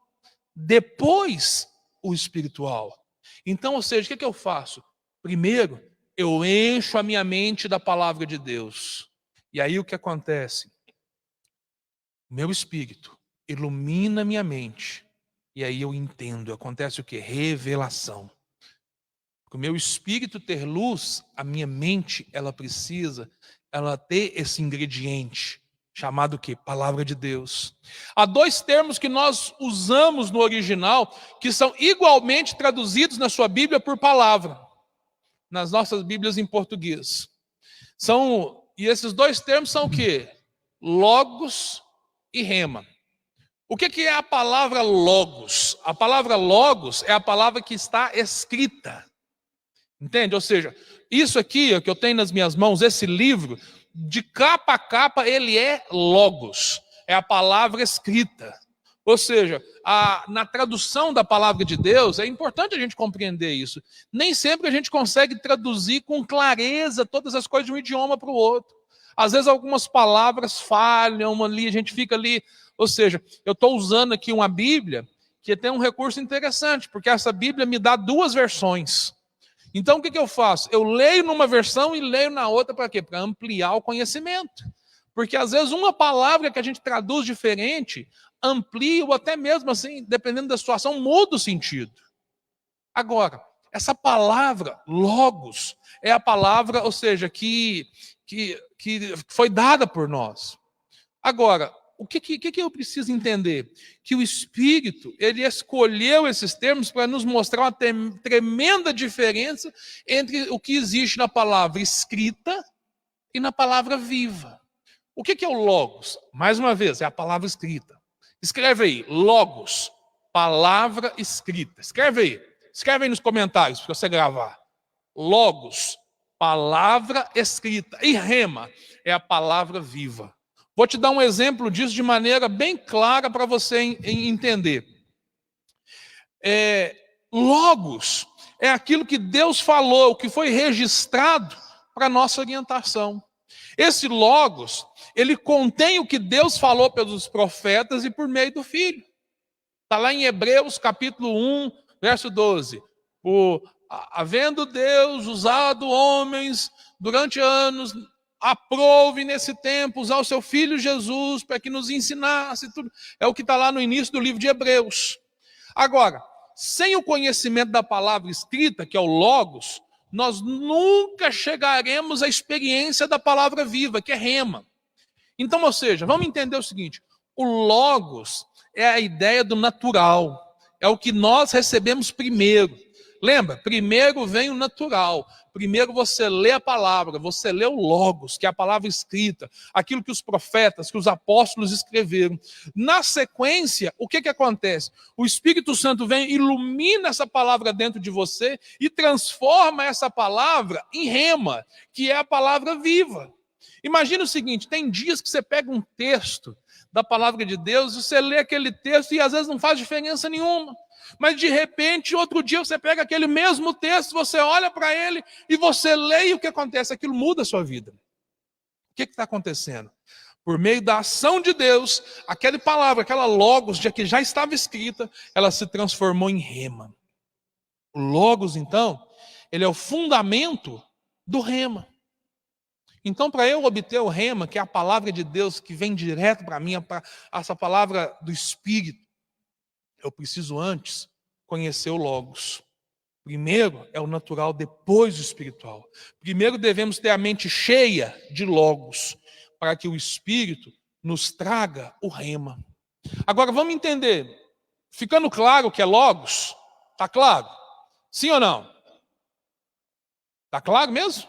depois o espiritual. Então, ou seja, o que eu faço? Primeiro, eu encho a minha mente da palavra de Deus. E aí o que acontece? Meu espírito ilumina minha mente. E aí eu entendo. Acontece o quê? Revelação. Para o meu espírito ter luz, a minha mente, ela precisa ter esse ingrediente, chamado o quê? Palavra de Deus. Há dois termos que nós usamos no original, que são igualmente traduzidos na sua Bíblia por palavra, nas nossas Bíblias em português. E esses dois termos são o quê? Logos e rema. O que é a palavra logos? A palavra logos é a palavra que está escrita. Entende? Ou seja, isso aqui que eu tenho nas minhas mãos, esse livro, de capa a capa, ele é logos. É a palavra escrita. Ou seja, na tradução da palavra de Deus, é importante a gente compreender isso. Nem sempre a gente consegue traduzir com clareza todas as coisas de um idioma para o outro. Às vezes algumas palavras falham ali, a gente fica ali. Ou seja, eu estou usando aqui uma Bíblia que tem um recurso interessante, porque essa Bíblia me dá duas versões. Então o que eu faço? Eu leio numa versão e leio na outra para quê? Para ampliar o conhecimento. Porque às vezes uma palavra que a gente traduz diferente amplia ou até mesmo assim, dependendo da situação, muda o sentido. Agora, essa palavra logos é a palavra, ou seja, que foi dada por nós. Agora, o que eu preciso entender? Que o Espírito, ele escolheu esses termos para nos mostrar uma tremenda diferença entre o que existe na palavra escrita e na palavra viva. O que é o logos? Mais uma vez, é a palavra escrita. Escreve aí, logos, palavra escrita. Escreve aí nos comentários para você gravar. Logos, palavra escrita. E rema é a palavra viva. Vou te dar um exemplo disso de maneira bem clara para você entender. Logos é aquilo que Deus falou, que foi registrado para nossa orientação. Esse logos, ele contém o que Deus falou pelos profetas e por meio do Filho. Está lá em Hebreus capítulo 1, verso 12. Havendo Deus usado homens durante anos, aprove nesse tempo usar o seu Filho Jesus para que nos ensinasse tudo. É o que está lá no início do livro de Hebreus. Agora, sem o conhecimento da palavra escrita, que é o logos, nós nunca chegaremos à experiência da palavra viva, que é rema. Então, ou seja, vamos entender o seguinte: o logos é a ideia do natural, é o que nós recebemos primeiro. Lembra? Primeiro vem o natural. Primeiro você lê a palavra, você lê o logos, que é a palavra escrita, aquilo que os profetas, que os apóstolos escreveram. Na sequência, o que acontece? O Espírito Santo vem, ilumina essa palavra dentro de você e transforma essa palavra em rema, que é a palavra viva. Imagina o seguinte: tem dias que você pega um texto da palavra de Deus, e você lê aquele texto e às vezes não faz diferença nenhuma. Mas de repente, outro dia você pega aquele mesmo texto, você olha para ele e você lê, e o que acontece? Aquilo muda a sua vida. O que está acontecendo? Por meio da ação de Deus, aquela palavra, aquela logos, que já estava escrita, ela se transformou em rema. O logos, então, ele é o fundamento do rema. Então, para eu obter o rema, que é a palavra de Deus que vem direto para mim, essa palavra do Espírito, eu preciso antes conhecer o logos. Primeiro é o natural, depois o espiritual. Primeiro devemos ter a mente cheia de logos, para que o Espírito nos traga o rema. Agora vamos entender, ficando claro o que é logos? Está claro? Sim ou não? Está claro mesmo?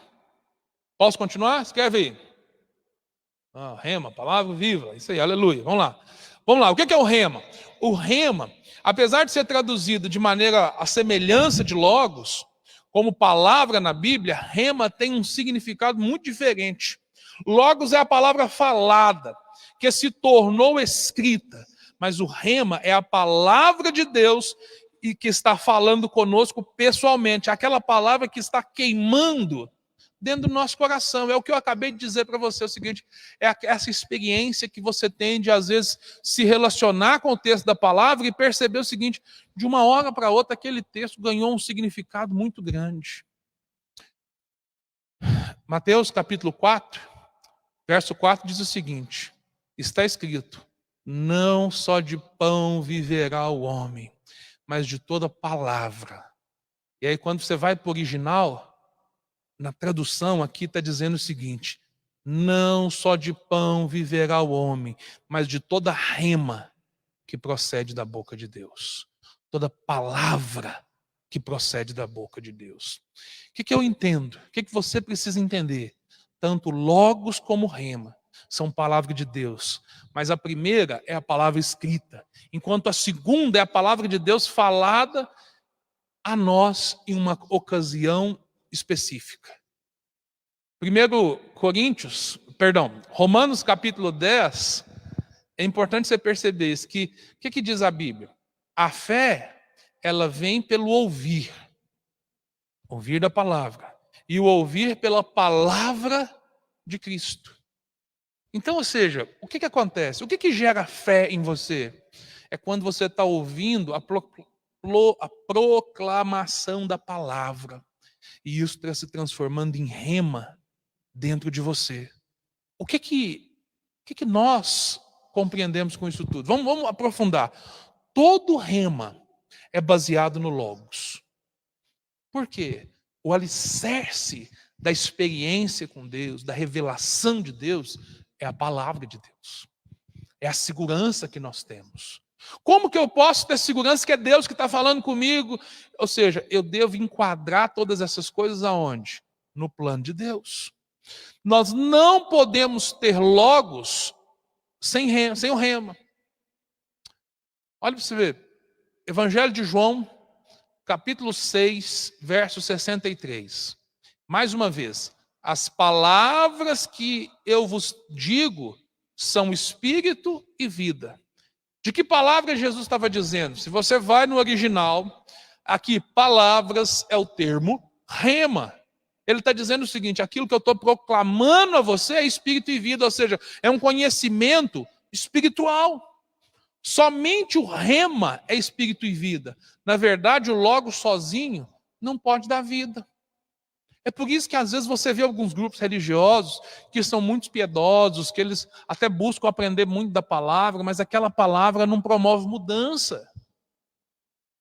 Posso continuar? Escreve aí. Rema, palavra viva, isso aí, aleluia. Vamos lá, o que é o rema? O rema, apesar de ser traduzido de maneira à semelhança de logos, como palavra na Bíblia, rema tem um significado muito diferente. Logos é a palavra falada, que se tornou escrita, mas o rema é a palavra de Deus e que está falando conosco pessoalmente, aquela palavra que está queimando dentro do nosso coração. É o que eu acabei de dizer para você, é o seguinte, é essa experiência que você tem de, às vezes, se relacionar com o texto da palavra e perceber o seguinte, de uma hora para outra, aquele texto ganhou um significado muito grande. Mateus capítulo 4, verso 4 diz o seguinte, está escrito, não só de pão viverá o homem, mas de toda palavra. E aí quando você vai para o original, na tradução aqui está dizendo o seguinte, não só de pão viverá o homem, mas de toda rema que procede da boca de Deus. Toda palavra que procede da boca de Deus. O que eu entendo? O que você precisa entender? Tanto logos como rema são palavra de Deus, mas a primeira é a palavra escrita, enquanto a segunda é a palavra de Deus falada a nós em uma ocasião específica. Romanos capítulo 10, é importante você perceber isso, que o que diz a Bíblia? A fé, ela vem pelo ouvir da palavra, e o ouvir pela palavra de Cristo. Então, ou seja, o que acontece? O que gera fé em você? É quando você está ouvindo a proclamação da palavra, e isso está se transformando em rema dentro de você. O que nós compreendemos com isso tudo? Vamos aprofundar. Todo rema é baseado no Logos. Por quê? O alicerce da experiência com Deus, da revelação de Deus, é a palavra de Deus. É a segurança que nós temos. Como que eu posso ter segurança que é Deus que está falando comigo? Ou seja, eu devo enquadrar todas essas coisas aonde? No plano de Deus. Nós não podemos ter logos sem o rema. Olha para você ver. Evangelho de João, capítulo 6, verso 63. Mais uma vez. As palavras que eu vos digo são espírito e vida. De que palavra Jesus estava dizendo? Se você vai no original, aqui, palavras é o termo rema. Ele está dizendo o seguinte, aquilo que eu estou proclamando a você é espírito e vida, ou seja, é um conhecimento espiritual. Somente o rema é espírito e vida. Na verdade, o logo sozinho não pode dar vida. É por isso que às vezes você vê alguns grupos religiosos que são muito piedosos, que eles até buscam aprender muito da palavra, mas aquela palavra não promove mudança.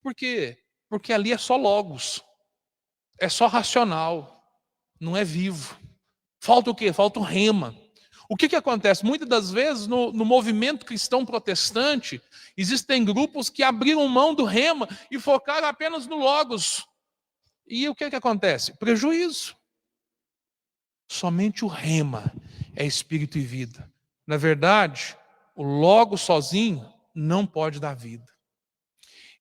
Por quê? Porque ali é só logos, é só racional, não é vivo. Falta o quê? Falta o rema. O que acontece? Muitas das vezes no movimento cristão protestante, existem grupos que abriram mão do rema e focaram apenas no logos. E o que acontece? Prejuízo. Somente o rema é espírito e vida. Na verdade, o logo sozinho não pode dar vida.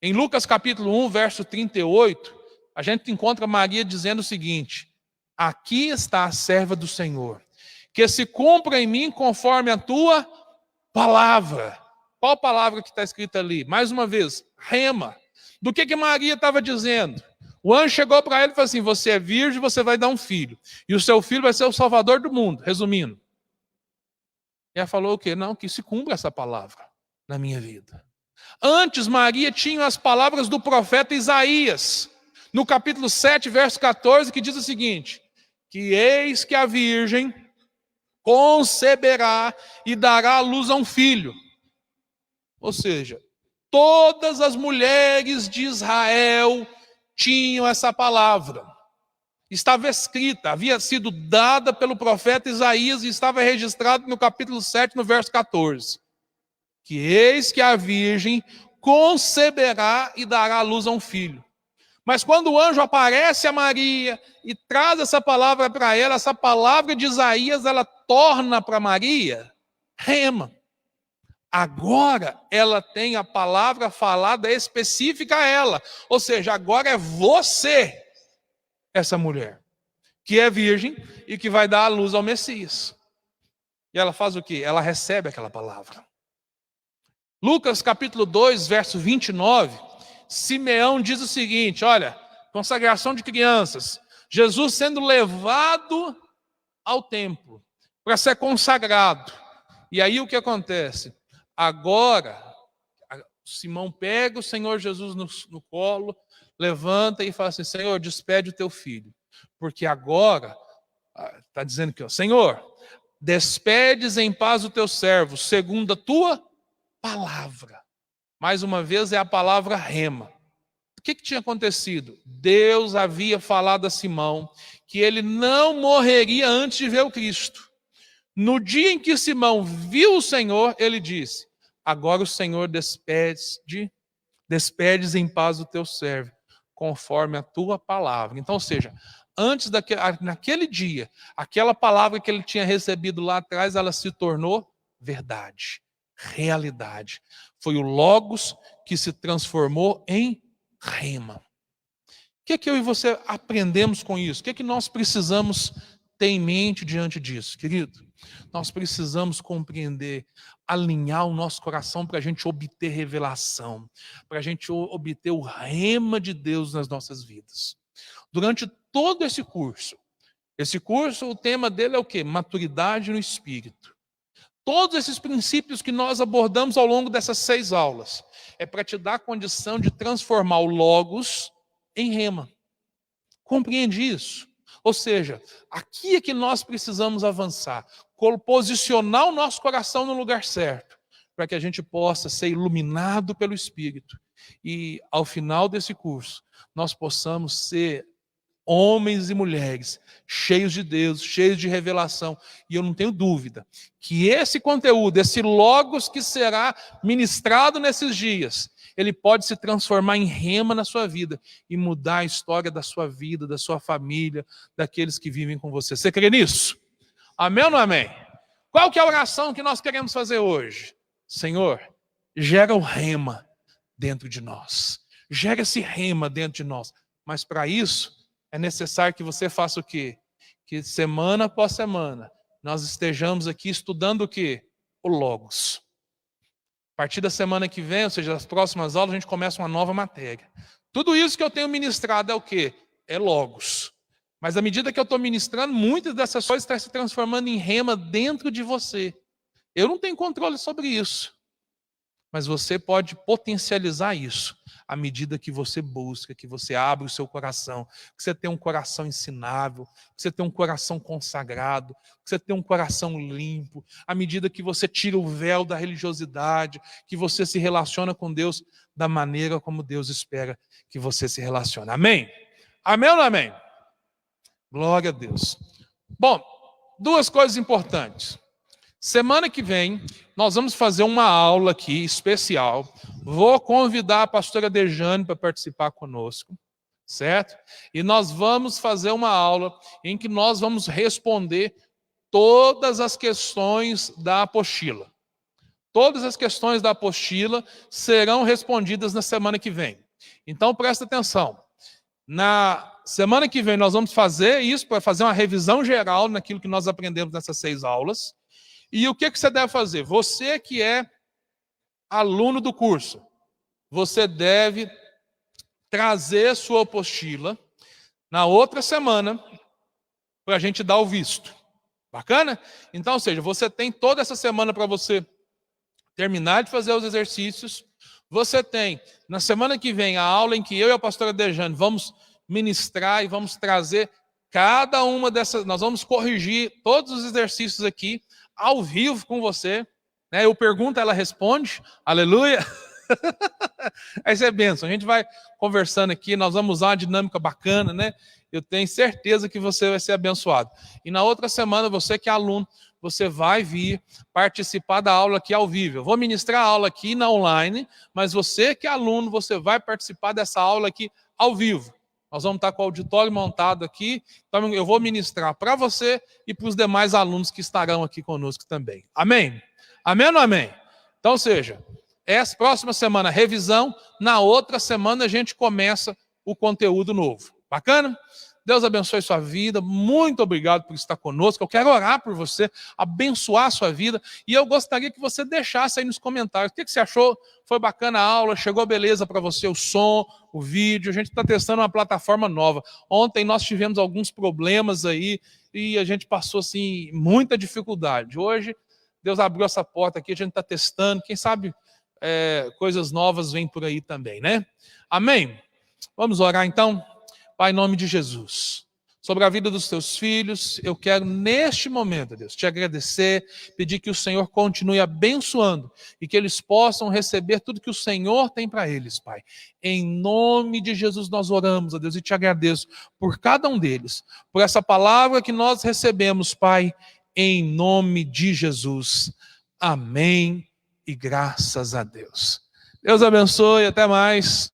Em Lucas capítulo 1, verso 38, a gente encontra Maria dizendo o seguinte, aqui está a serva do Senhor, que se cumpra em mim conforme a tua palavra. Qual palavra que está escrita ali? Mais uma vez, rema. Do que Maria estava dizendo? O anjo chegou para ele e falou assim, você é virgem, você vai dar um filho. E o seu filho vai ser o salvador do mundo, resumindo. E ela falou o quê? Não, que se cumpra essa palavra na minha vida. Antes, Maria tinha as palavras do profeta Isaías, no capítulo 7, verso 14, que diz o seguinte, que eis que a virgem conceberá e dará à luz a um filho. Ou seja, todas as mulheres de Israel tinham essa palavra. Estava escrita, havia sido dada pelo profeta Isaías e estava registrado no capítulo 7, no verso 14. Que eis que a virgem conceberá e dará à luz a um filho. Mas quando o anjo aparece a Maria e traz essa palavra para ela, essa palavra de Isaías, ela torna para Maria rema. Agora ela tem a palavra falada específica a ela. Ou seja, agora é você, essa mulher, que é virgem e que vai dar à luz ao Messias. E ela faz o quê? Ela recebe aquela palavra. Lucas capítulo 2, verso 29, Simeão diz o seguinte, olha, consagração de crianças. Jesus sendo levado ao templo para ser consagrado. E aí o que acontece? Agora, Simão pega o Senhor Jesus no colo, levanta e fala assim: Senhor, despede o teu filho. Porque agora, está dizendo aqui, ó, Senhor, despedes em paz o teu servo, segundo a tua palavra. Mais uma vez é a palavra rema. O que tinha acontecido? Deus havia falado a Simão que ele não morreria antes de ver o Cristo. No dia em que Simão viu o Senhor, ele disse: agora o Senhor despedes em paz o teu servo, conforme a tua palavra. Então, ou seja, naquele dia, aquela palavra que ele tinha recebido lá atrás, ela se tornou verdade, realidade. Foi o Logos que se transformou em rema. O que eu e você aprendemos com isso? O que nós precisamos ter em mente diante disso, querido? Nós precisamos compreender, alinhar o nosso coração para a gente obter revelação, para a gente obter o rema de Deus nas nossas vidas. Durante todo esse curso, o tema dele é o quê? Maturidade no Espírito. Todos esses princípios que nós abordamos ao longo dessas 6 aulas é para te dar a condição de transformar o Logos em rema. Compreende isso? Ou seja, aqui é que nós precisamos avançar, posicionar o nosso coração no lugar certo, para que a gente possa ser iluminado pelo Espírito. E ao final desse curso, nós possamos ser homens e mulheres cheios de Deus, cheios de revelação. E eu não tenho dúvida que esse conteúdo, esse Logos que será ministrado nesses dias, ele pode se transformar em rema na sua vida e mudar a história da sua vida, da sua família, daqueles que vivem com você. Você crê nisso? Amém ou não amém? Qual que é a oração que nós queremos fazer hoje? Senhor, gera o rema dentro de nós. Gera esse rema dentro de nós. Mas para isso, é necessário que você faça o quê? Que semana após semana, nós estejamos aqui estudando o quê? O Logos. A partir da semana que vem, ou seja, das próximas aulas, a gente começa uma nova matéria. Tudo isso que eu tenho ministrado é o quê? É Logos. Mas à medida que eu estou ministrando, muitas dessas coisas estão se transformando em rema dentro de você. Eu não tenho controle sobre isso. Mas você pode potencializar isso à medida que você busca, que você abre o seu coração, que você tem um coração ensinável, que você tem um coração consagrado, que você tem um coração limpo, à medida que você tira o véu da religiosidade, que você se relaciona com Deus da maneira como Deus espera que você se relacione. Amém? Amém ou não amém? Glória a Deus. Bom, 2 coisas importantes. Semana que vem, nós vamos fazer uma aula aqui especial. Vou convidar a pastora Dejane para participar conosco, certo? E nós vamos fazer uma aula em que nós vamos responder todas as questões da apostila. Todas as questões da apostila serão respondidas na semana que vem. Então, presta atenção. Na semana que vem, nós vamos fazer isso, para fazer uma revisão geral naquilo que nós aprendemos nessas 6 aulas. E o que você deve fazer? Você que é aluno do curso, você deve trazer sua apostila na outra semana para a gente dar o visto. Bacana? Então, ou seja, você tem toda essa semana para você terminar de fazer os exercícios. Você tem, na semana que vem, a aula em que eu e a pastora Dejane vamos ministrar e vamos trazer cada uma dessas, nós vamos corrigir todos os exercícios aqui, ao vivo com você, né? Eu pergunto, ela responde, aleluia. Essa é bênção, a gente vai conversando aqui, nós vamos usar uma dinâmica bacana, né? Eu tenho certeza que você vai ser abençoado. E na outra semana, você que é aluno, você vai vir participar da aula aqui ao vivo. Eu vou ministrar a aula aqui na online, mas você que é aluno, você vai participar dessa aula aqui ao vivo. Nós vamos estar com o auditório montado aqui, então eu vou ministrar para você e para os demais alunos que estarão aqui conosco também. Amém? Amém ou não amém? Então, ou seja, essa próxima semana, revisão, na outra semana a gente começa o conteúdo novo. Bacana? Deus abençoe sua vida. Muito obrigado por estar conosco. Eu quero orar por você, abençoar a sua vida. E eu gostaria que você deixasse aí nos comentários. O que você achou? Foi bacana a aula? Chegou beleza para você o som, o vídeo? A gente está testando uma plataforma nova. Ontem nós tivemos alguns problemas aí e a gente passou assim muita dificuldade. Hoje Deus abriu essa porta aqui, a gente está testando. Quem sabe coisas novas vêm por aí também, né? Amém? Vamos orar então? Pai, em nome de Jesus, sobre a vida dos teus filhos, eu quero neste momento, Deus, te agradecer, pedir que o Senhor continue abençoando e que eles possam receber tudo que o Senhor tem para eles, Pai. Em nome de Jesus nós oramos, ó Deus, e te agradeço por cada um deles, por essa palavra que nós recebemos, Pai, em nome de Jesus. Amém e graças a Deus. Deus abençoe, até mais.